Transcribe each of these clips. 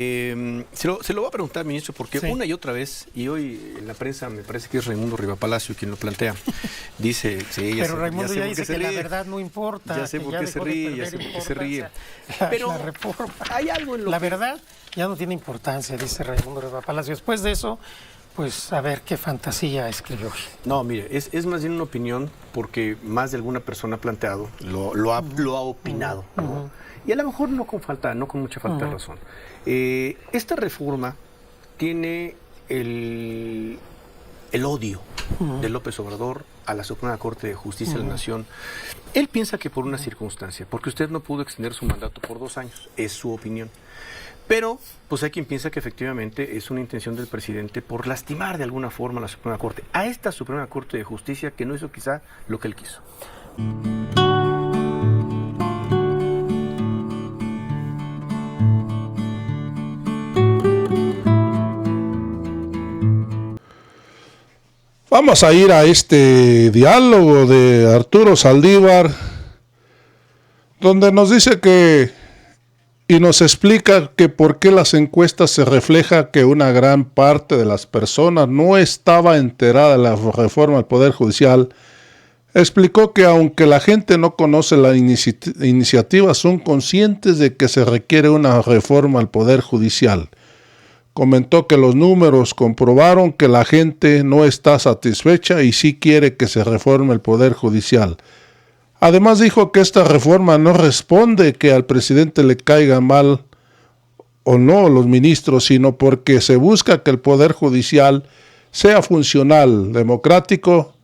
Se lo voy a preguntar, ministro, porque una y otra vez, y hoy en la prensa me parece que es Raimundo Rivapalacio quien lo plantea, dice, sí, pero Raimundo ya dice que la verdad no importa. Ya sé por qué se ríe, ya sé por qué se ríe. Pero la reforma, hay algo en lo que... verdad ya no tiene importancia, dice Raimundo Rivapalacio. Después de eso, pues a ver qué fantasía escribió. No, mire, es más bien una opinión porque más de alguna persona ha planteado, lo ha opinado, ¿no? Y a lo mejor no con mucha falta de razón. Esta reforma tiene el odio de López Obrador a la Suprema Corte de Justicia de la Nación. Él piensa que por una circunstancia, porque usted no pudo extender su mandato por 2 años, es su opinión. Pero, pues hay quien piensa que efectivamente es una intención del presidente por lastimar de alguna forma a la Suprema Corte, a esta Suprema Corte de Justicia que no hizo quizá lo que él quiso. Vamos a ir a este diálogo de Arturo Saldívar, donde nos dice y nos explica que por qué las encuestas se refleja que una gran parte de las personas no estaba enterada de la reforma al Poder Judicial. Explicó que aunque la gente no conoce la iniciativa, son conscientes de que se requiere una reforma al Poder Judicial. Comentó que los números comprobaron que la gente no está satisfecha y sí quiere que se reforme el Poder Judicial. Además dijo que esta reforma no responde que al presidente le caiga mal o no los ministros, sino porque se busca que el Poder Judicial sea funcional, democrático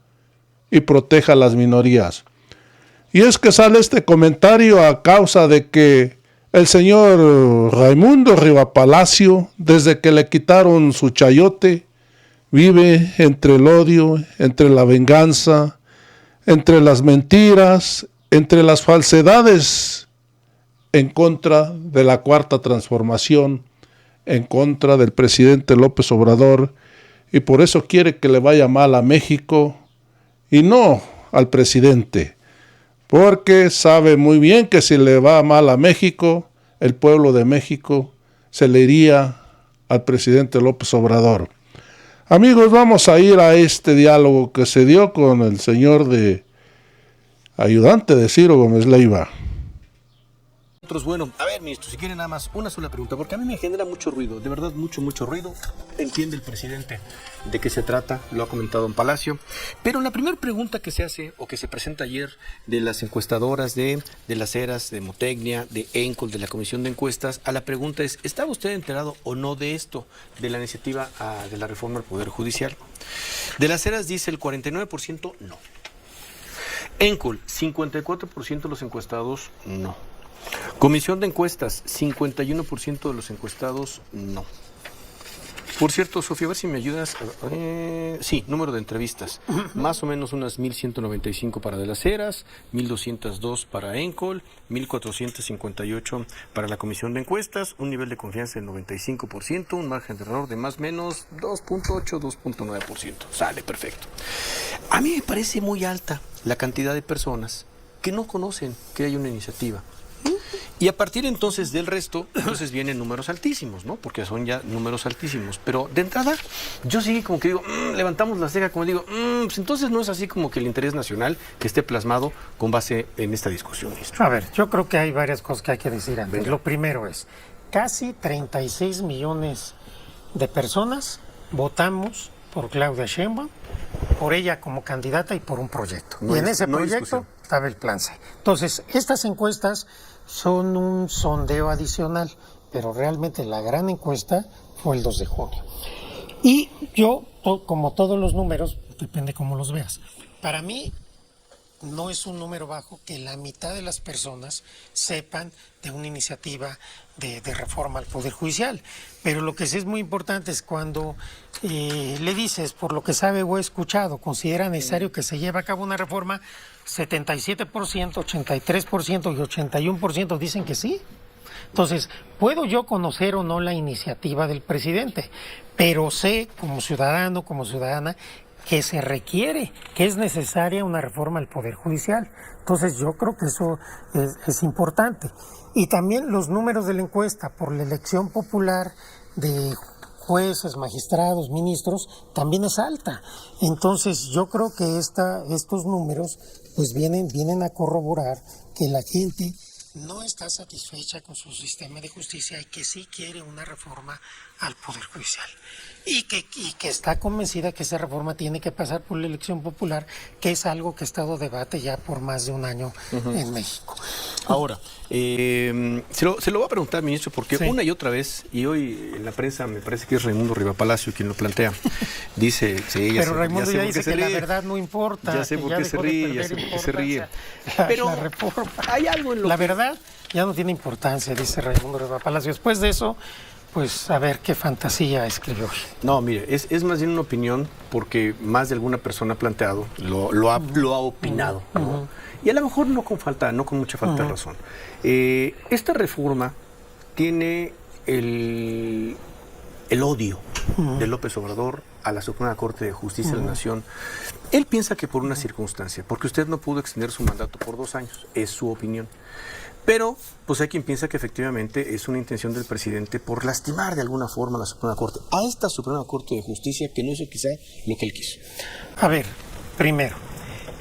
y proteja a las minorías. Y es que sale este comentario a causa de que el señor Raimundo Rivapalacio, desde que le quitaron su chayote, vive entre el odio, entre la venganza, entre las mentiras, entre las falsedades, en contra de la Cuarta Transformación, en contra del presidente López Obrador, y por eso quiere que le vaya mal a México y no al presidente. Porque sabe muy bien que si le va mal a México, el pueblo de México se le iría al presidente López Obrador. Amigos, vamos a ir a este diálogo que se dio con el señor ayudante de Ciro Gómez Leiva. Bueno, a ver, ministro, si quiere nada más una sola pregunta, porque a mí me genera mucho ruido, de verdad mucho ruido. Entiende el presidente de qué se trata, lo ha comentado en Palacio, pero la primera pregunta que se hace o que se presenta ayer de las encuestadoras de las Heras, de Motecnia, de ENCOL, de la Comisión de Encuestas, a la pregunta es, ¿estaba usted enterado o no de esto, de la iniciativa de la reforma al Poder Judicial? De las Heras dice el 49% no. ENCOL, 54% de los encuestados no. Comisión de Encuestas, 51% de los encuestados no. Por cierto, Sofía, a ver si me ayudas. Sí, número de entrevistas. Más o menos unas 1.195 para De las Heras, 1.202 para ENCOL, 1.458 para la Comisión de Encuestas, un nivel de confianza del 95%, un margen de error de más o menos 2.8, 2.9%. Sale, perfecto. A mí me parece muy alta la cantidad de personas que no conocen que hay una iniciativa. Y a partir entonces del resto, entonces vienen números altísimos, ¿no? Porque son ya números altísimos. Pero de entrada, yo sí como que digo, levantamos la ceja, como digo, pues entonces no es así como que el interés nacional que esté plasmado con base en esta discusión, ministro. A ver, yo creo que hay varias cosas que hay que decir antes. Venga. Lo primero es, casi 36 millones de personas votamos por Claudia Sheinbaum, por ella como candidata y por un proyecto. Y en ese proyecto estaba el Plan C. Entonces, estas encuestas son un sondeo adicional, pero realmente la gran encuesta fue el 2 de junio. Y yo, como todos los números, depende cómo los veas, para mí no es un número bajo que la mitad de las personas sepan de una iniciativa de reforma al Poder Judicial. Pero lo que sí es muy importante es cuando le dices, por lo que sabe o he escuchado, considera necesario que se lleve a cabo una reforma, 77%, 83% y 81% dicen que sí. Entonces, puedo yo conocer o no la iniciativa del presidente, pero sé como ciudadano, como ciudadana, que se requiere, que es necesaria una reforma al Poder Judicial. Entonces yo creo que eso es importante. Y también los números de la encuesta por la elección popular de jueces, magistrados, ministros, también es alta. Entonces yo creo que estos números pues vienen a corroborar que la gente no está satisfecha con su sistema de justicia y que sí quiere una reforma al Poder Judicial. Y que está convencida que esa reforma tiene que pasar por la elección popular, que es algo que ha estado debate ya por más de un año en México. Ahora, se lo voy a preguntar, ministro, porque una y otra vez, y hoy en la prensa me parece que es Raimundo Rivapalacio quien lo plantea, dice... Sí, pero Raimundo ya dice que la verdad no importa. Ya sé por qué se ríe, ya sé por qué se ríe. Pero la reforma, hay algo en lo la verdad ya no tiene importancia, dice Raimundo Rivapalacio. Después de eso... Pues a ver qué fantasía escribió. No, mire, es más bien una opinión porque más de alguna persona ha planteado, lo ha opinado, ¿no? Y a lo mejor no con mucha falta de razón. Esta reforma tiene el odio de López Obrador a la Suprema Corte de Justicia de la Nación. Él piensa que por una circunstancia, porque usted no pudo extender su mandato por 2 años, es su opinión. Pero, pues hay quien piensa que efectivamente es una intención del presidente por lastimar de alguna forma a la Suprema Corte, a esta Suprema Corte de Justicia que no hizo quizá lo que él quiso. A ver, primero...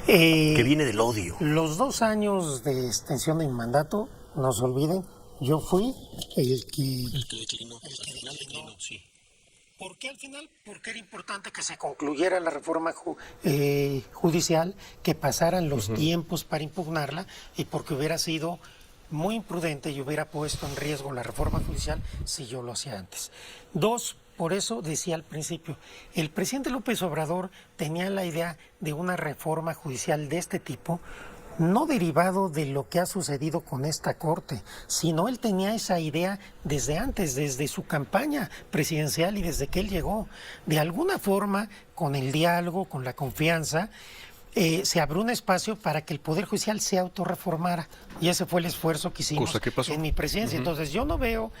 que viene del odio. Los 2 años de extensión de mi mandato, no se olviden, yo fui el que declinó. Sí. ¿Por qué al final? Porque era importante que se concluyera la reforma judicial, que pasaran los tiempos para impugnarla y porque hubiera sido muy imprudente y hubiera puesto en riesgo la reforma judicial si yo lo hacía antes. 2, por eso decía al principio, el presidente López Obrador tenía la idea de una reforma judicial de este tipo, no derivado de lo que ha sucedido con esta Corte, sino él tenía esa idea desde antes, desde su campaña presidencial y desde que él llegó. De alguna forma, con el diálogo, con la confianza, se abrió un espacio para que el Poder Judicial se autorreformara. Y ese fue el esfuerzo que hicimos en mi presidencia. Entonces yo no veo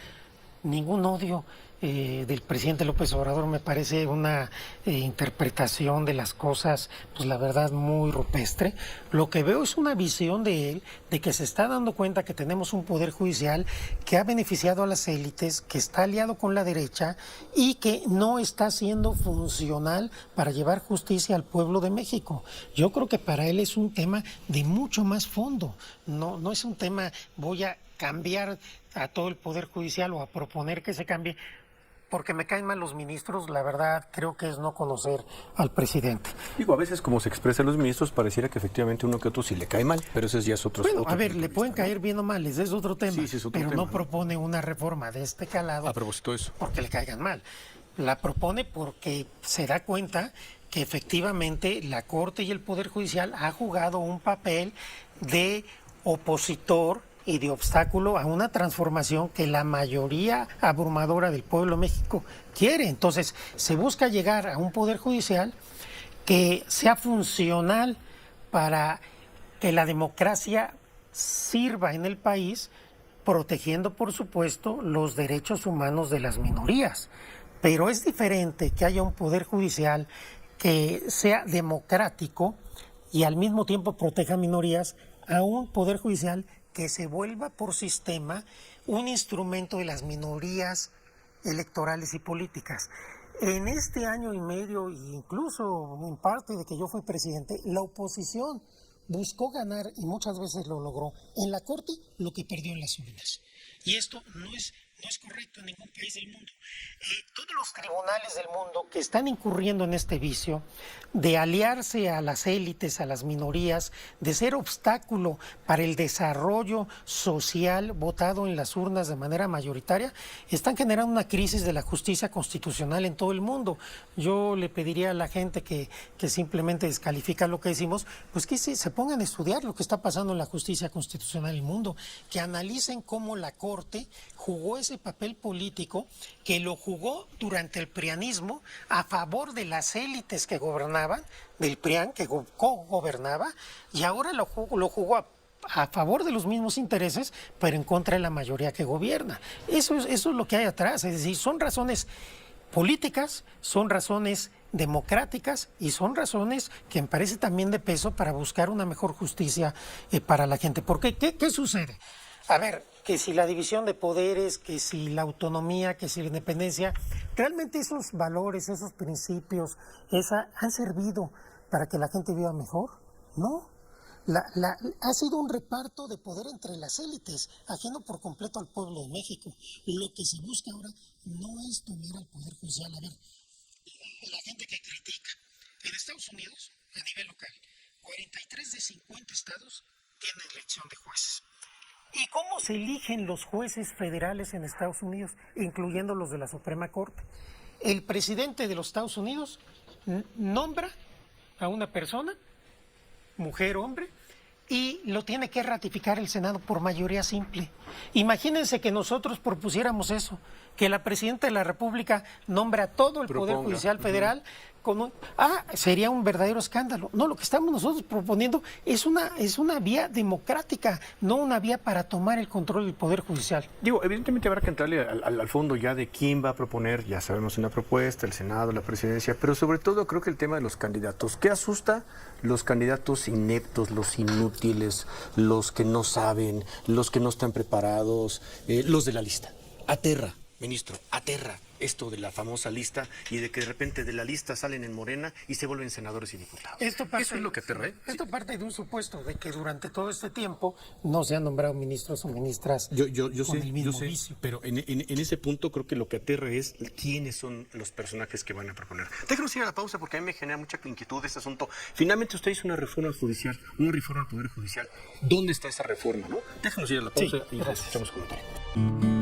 ningún odio del presidente López Obrador. Me parece una interpretación de las cosas, pues la verdad, muy rupestre. Lo que veo es una visión de él, de que se está dando cuenta que tenemos un poder judicial que ha beneficiado a las élites, que está aliado con la derecha y que no está siendo funcional para llevar justicia al pueblo de México. Yo creo que para él es un tema de mucho más fondo. No es un tema, voy a cambiar a todo el Poder Judicial o a proponer que se cambie porque me caen mal los ministros. La verdad creo que es no conocer al presidente. Digo, a veces como se expresan los ministros pareciera que efectivamente uno que otro sí le cae mal, pero ese ya es otro. Bueno, a ver, le pueden caer bien o mal, ese es otro tema, sí, es otro pero tema, no propone una reforma de este calado a propósito de eso, porque le caigan mal. La propone porque se da cuenta que efectivamente la Corte y el Poder Judicial ha jugado un papel de opositor y de obstáculo a una transformación que la mayoría abrumadora del pueblo de México quiere. Entonces, se busca llegar a un Poder Judicial que sea funcional para que la democracia sirva en el país, protegiendo, por supuesto, los derechos humanos de las minorías. Pero es diferente que haya un Poder Judicial que sea democrático y al mismo tiempo proteja minorías a un Poder Judicial que se vuelva por sistema un instrumento de las minorías electorales y políticas. En este año y medio, incluso en parte de que yo fui presidente, la oposición buscó ganar, y muchas veces lo logró, en la Corte lo que perdió en las urnas. Y esto no es correcto en ningún país del mundo. Todos los tribunales del mundo que están incurriendo en este vicio de aliarse a las élites, a las minorías, de ser obstáculo para el desarrollo social votado en las urnas de manera mayoritaria, están generando una crisis de la justicia constitucional en todo el mundo. Yo le pediría a la gente que simplemente descalifica lo que decimos, pues que se pongan a estudiar lo que está pasando en la justicia constitucional en el mundo, que analicen cómo la Corte jugó ese papel político, que lo jugó durante el prianismo a favor de las élites que gobernaban, del PRIAN que co-gobernaba, y ahora lo jugó a favor de los mismos intereses, pero en contra de la mayoría que gobierna. Eso es lo que hay atrás, es decir, son razones políticas, son razones democráticas y son razones que me parece también de peso para buscar una mejor justicia para la gente. ¿Por qué? ¿Qué sucede? A ver, que si la división de poderes, que si la autonomía, que si la independencia, realmente esos valores, esos principios, han servido para que la gente viva mejor, ¿no? Ha sido un reparto de poder entre las élites, ajeno por completo al pueblo de México. Lo que se busca ahora no es dominar al Poder Judicial. A ver, la gente que critica, en Estados Unidos, a nivel local, 43 de 50 estados tienen elección de jueces. ¿Y cómo se eligen los jueces federales en Estados Unidos, incluyendo los de la Suprema Corte? El presidente de los Estados Unidos nombra a una persona, mujer, hombre, y lo tiene que ratificar el Senado por mayoría simple. Imagínense que nosotros propusiéramos eso, que la Presidenta de la República nombra a todo el Poder Judicial Federal con sería un verdadero escándalo. No, lo que estamos nosotros proponiendo es una vía democrática, no una vía para tomar el control del Poder Judicial. Digo, evidentemente habrá que entrarle al fondo ya de quién va a proponer, ya sabemos una propuesta, el Senado, la Presidencia, pero sobre todo creo que el tema de los candidatos. ¿Qué asusta? Los candidatos ineptos, los inútiles, los que no saben, los que no están preparados, los de la lista. Aterra, ministro, aterra esto de la famosa lista y de que de repente de la lista salen en Morena y se vuelven senadores y diputados. Eso es lo que aterra, ¿eh? Esto parte de un supuesto de que durante todo este tiempo no se han nombrado ministros o ministras con el mismo vicio. Pero en ese punto creo que lo que aterra es quiénes son los personajes que van a proponer. Déjenos ir a la pausa porque a mí me genera mucha inquietud este asunto. Finalmente usted hizo una reforma judicial, una reforma al Poder Judicial. ¿Dónde está esa reforma, no? Déjenos ir a la pausa y les escuchamos comentario.